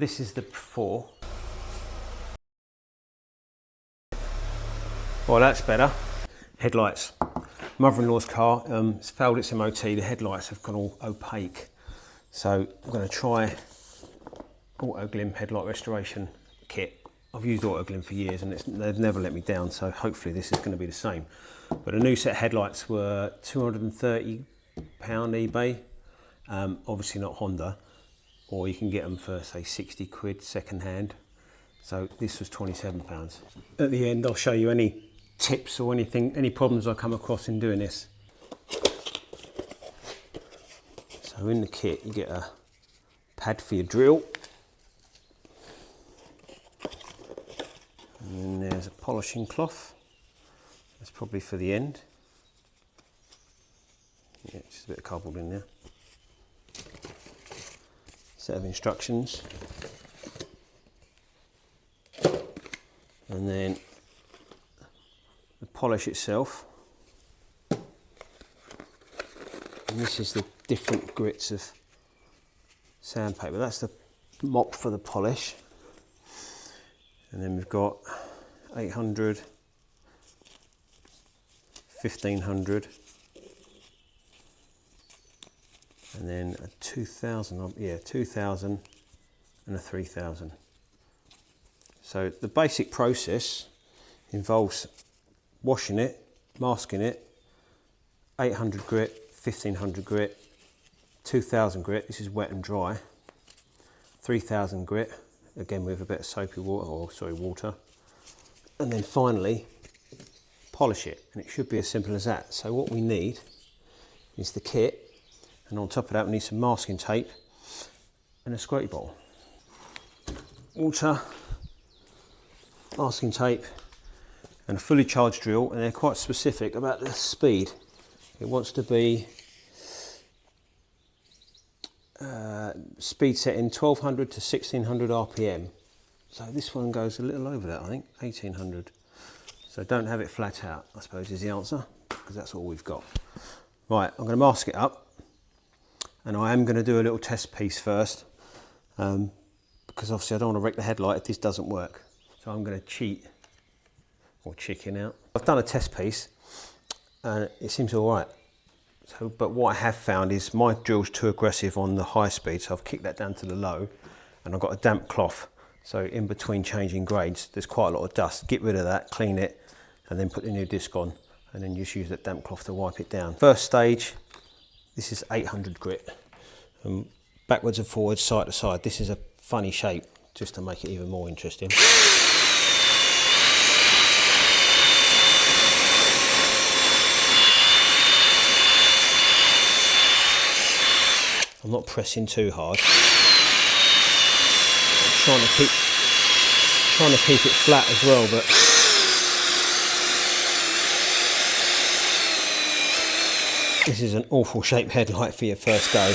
This is the before. Well, that's better. Headlights. Mother-in-law's car, it's failed its MOT. The headlights have gone all opaque. So I'm going to try Auto Glim headlight restoration kit. I've used Auto Glim for years and they've never let me down, so hopefully this is going to be the same. But a new set of headlights were £230 eBay, obviously not Honda, or you can get them for say 60 quid second hand. So this was £27. At the end I'll show you any tips or anything, any problems I come across in doing this. So in the kit you get a pad for your drill. And then there's a polishing cloth. That's probably for the end. Yeah, just a bit of cardboard in there. Set of instructions. And then the polish itself. And this is the different grits of sandpaper. That's the mop for the polish. And then we've got 800, 1500, and then a 2000, yeah, 2000 and a 3000. So the basic process involves washing it, masking it, 800 grit, 1500 grit, 2000 grit, this is wet and dry, 3000 grit, again with a bit of soapy water, or sorry, water, and then finally polish it, and it should be as simple as that. So what we need is the kit, and on top of that we need some masking tape and a squirty bottle. Water, masking tape, and a fully charged drill, and they're quite specific about the speed. It wants to be speed setting 1200 to 1600 RPM. So this one goes a little over that, I think, 1800. So don't have it flat out, I suppose is the answer, because that's all we've got. Right, I'm going to mask it up, and I am going to do a little test piece first, because obviously I don't want to wreck the headlight if this doesn't work. So I'm going to cheat, or chicken out. I've done a test piece, and it seems all right. So, but what I have found is my drill's too aggressive on the high speed, so I've kicked that down to the low, and I've got a damp cloth. So in between changing grades, there's quite a lot of dust. Get rid of that, clean it, and then put the new disc on, and then just use that damp cloth to wipe it down. First stage, this is 800 grit. Backwards and forwards, side to side. This is a funny shape, just to make it even more interesting. I'm not pressing too hard. I'm trying to keep it flat as well, but this is an awful shaped headlight for your first go.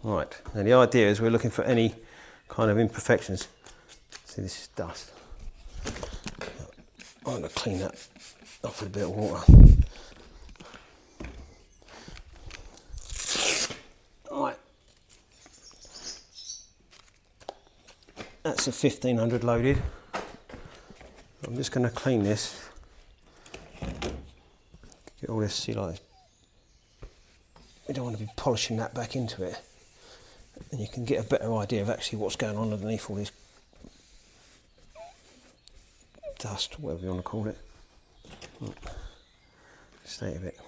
Right, now the idea is we're looking for any kind of imperfections. See, this is dust. I'm going to clean that off with a bit of water. Right, that's a 1500 loaded. I'm just going to clean this. Get all this, see, like, we don't want to be polishing that back into it. And you can get a better idea of actually what's going on underneath all this dust, whatever you want to call it. Stay a bit.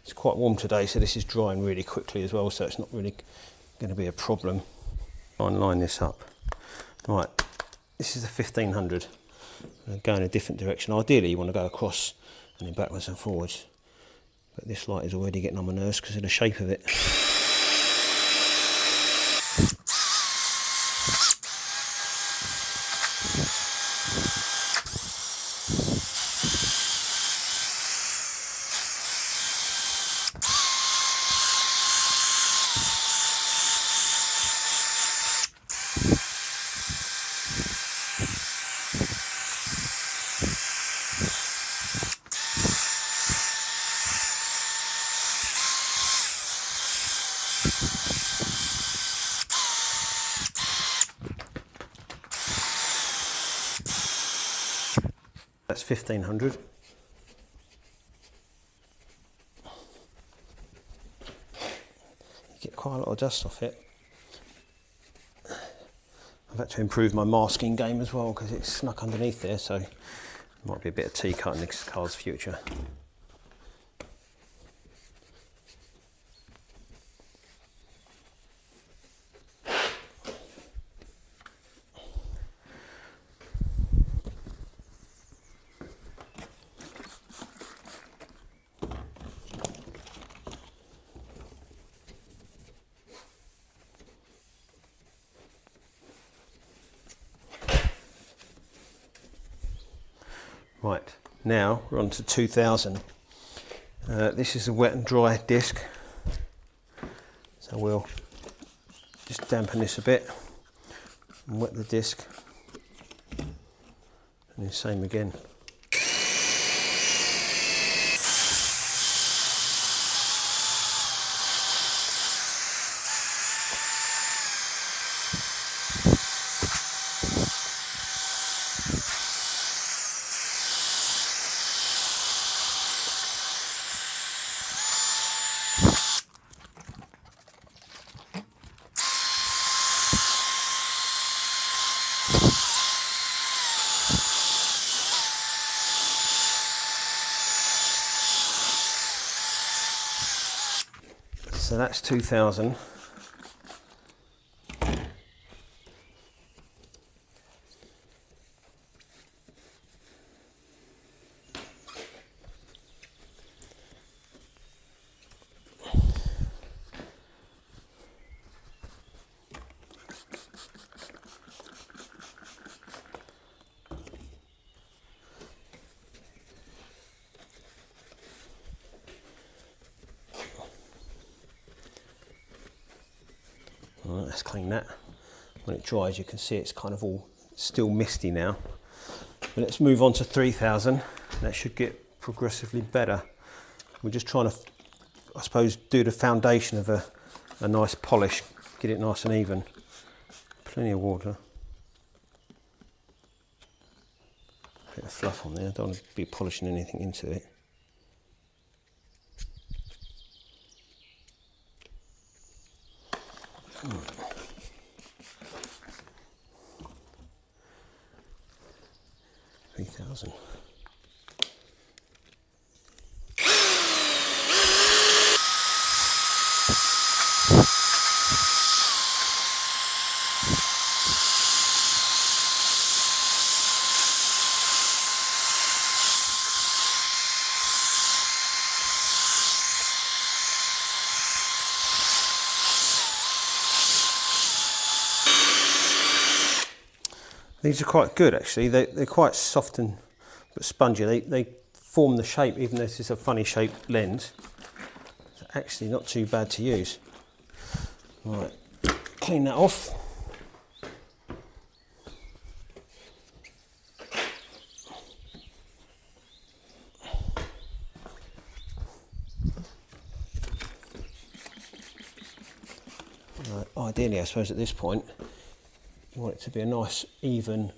It's quite warm today, so this is drying really quickly as well, so it's not really going to be a problem. Try and line this up. Right, this is a 1500. Go in a different direction. Ideally you want to go across and then backwards and forwards. But this light is already getting on my nerves because of the shape of it. That's 1500. You get quite a lot of dust off it. I've had to improve my masking game as well because it's snuck underneath there, so it might be a bit of tea cut in this car's future. Right, now we're on to 2000. This is a wet and dry disc, so we'll just dampen this a bit and wet the disc, and the same again. So that's 2000. Right, let's clean that. When it dries, you can see it's kind of all still misty now. But let's move on to 3000. That should get progressively better. We're just trying to, I suppose, do the foundation of a nice polish, get it nice and even. Plenty of water. Bit of fluff on there, don't want to be polishing anything into it. $3,000. These are quite good actually. They're quite soft and but spongy. They form the shape, even though this is a funny shaped lens. It's actually not too bad to use. Right, clean that off. Right, ideally, I suppose at this point, you want it to be a nice even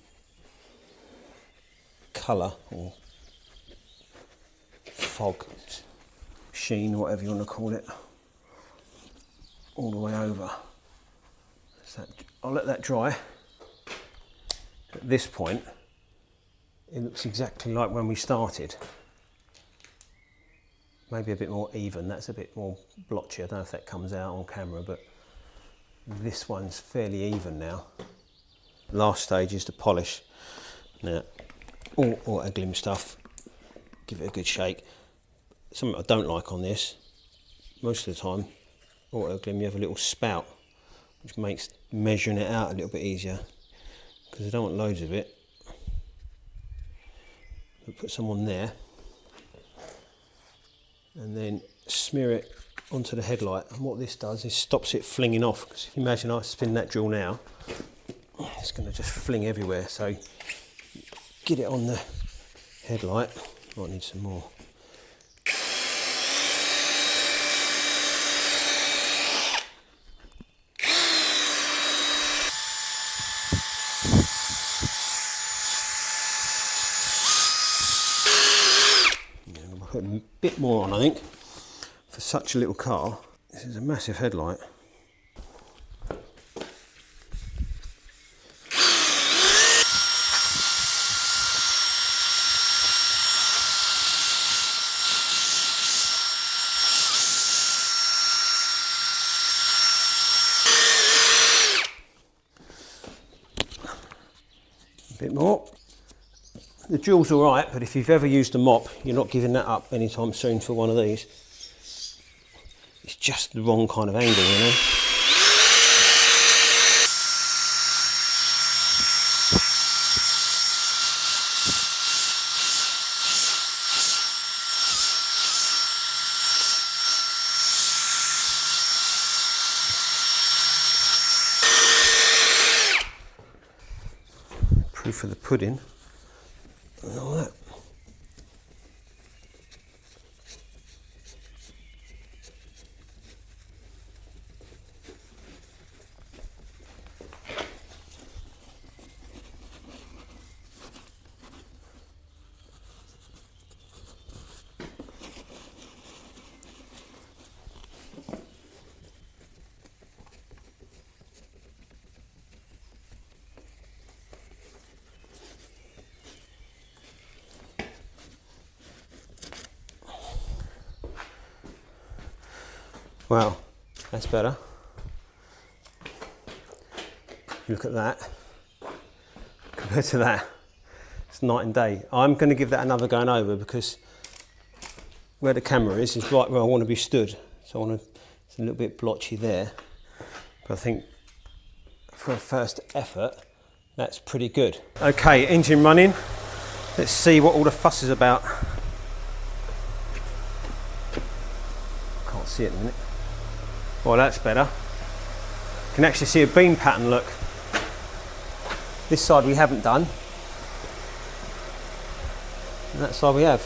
colour or fog, sheen, whatever you want to call it, all the way over. So I'll let that dry. At this point, it looks exactly like when we started. Maybe a bit more even, that's a bit more blotchy. I don't know if that comes out on camera, but this one's fairly even now. Last stage is to polish. Now, all auto glim stuff, give it a good shake. Something I don't like on this, most of the time, auto glim, you have a little spout, which makes measuring it out a little bit easier, because I don't want loads of it. We'll put some on there, and then smear it onto the headlight. And what this does is stops it flinging off, because if you imagine I spin that drill now, it's going to just fling everywhere. So get it on the headlight. Might need some more. put a bit more on, I think, for such a little car. This is a massive headlight. A bit more. The drill's all right, but if you've ever used a mop, you're not giving that up anytime soon for one of these. It's just the wrong kind of angle, you know. Proof of the pudding. And all that. Wow, that's better. Look at that. Compared to that, it's night and day. I'm going to give that another going over because where the camera is right where I want to be stood. So it's a little bit blotchy there. But I think for a first effort, that's pretty good. Okay, engine running. Let's see what all the fuss is about. Can't see it in a minute. Well, that's better. You can actually see a beam pattern, look. This side we haven't done. And that side we have.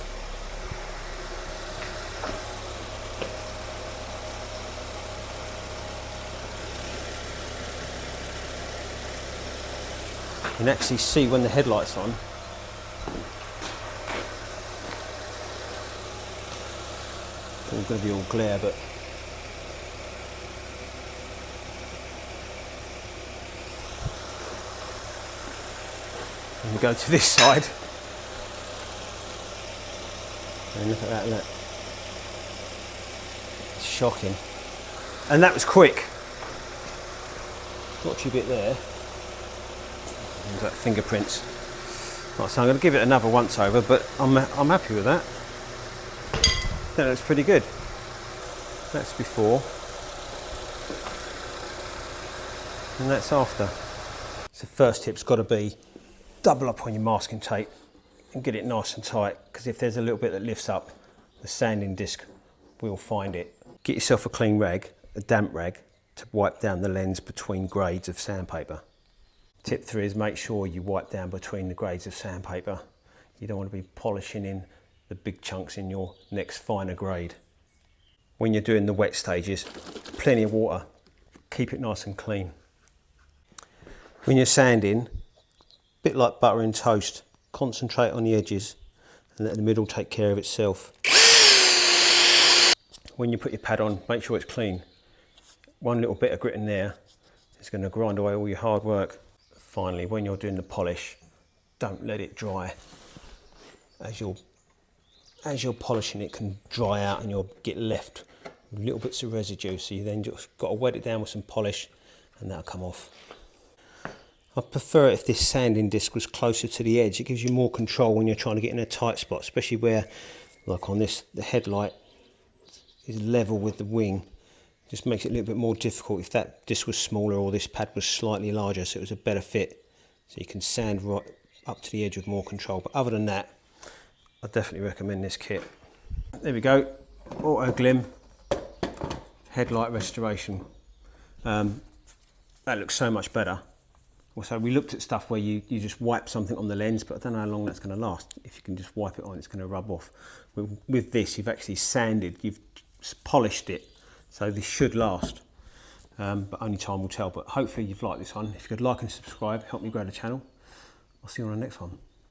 You can actually see when the headlight's on. It's going to be all glare, but and we go to this side, and look at that, look. It's shocking. And that was quick. Blotchy bit there. There's that fingerprints. Right, so I'm going to give it another once over, but I'm happy with that. That looks pretty good. That's before. And that's after. So first tip's got to be double up on your masking tape and get it nice and tight, because if there's a little bit that lifts up, the sanding disc will find it. Get yourself a clean rag, a damp rag, to wipe down the lens between grades of sandpaper. Tip 3 is make sure you wipe down between the grades of sandpaper. You don't want to be polishing in the big chunks in your next finer grade. When you're doing the wet stages, plenty of water, keep it nice and clean. When you're sanding, a bit like butter and toast, concentrate on the edges and let the middle take care of itself. When you put your pad on, make sure it's clean. One little bit of grit in there is going to grind away all your hard work. Finally, when you're doing the polish, don't let it dry. As you're polishing, it can dry out and you'll get left with little bits of residue, so you then just got to wet it down with some polish and that'll come off. I prefer it if this sanding disc was closer to the edge. It gives you more control when you're trying to get in a tight spot, especially where, like on this, the headlight is level with the wing. It just makes it a little bit more difficult if that disc was smaller or this pad was slightly larger, so it was a better fit. So you can sand right up to the edge with more control. But other than that, I definitely recommend this kit. There we go, auto glim, headlight restoration. That looks so much better. Also, we looked at stuff where you just wipe something on the lens, but I don't know how long that's going to last. If you can just wipe it on, it's going to rub off. With this, you've actually sanded, you've polished it, so this should last. But only time will tell. But hopefully you've liked this one. If you could like and subscribe, help me grow the channel. I'll see you on the next one.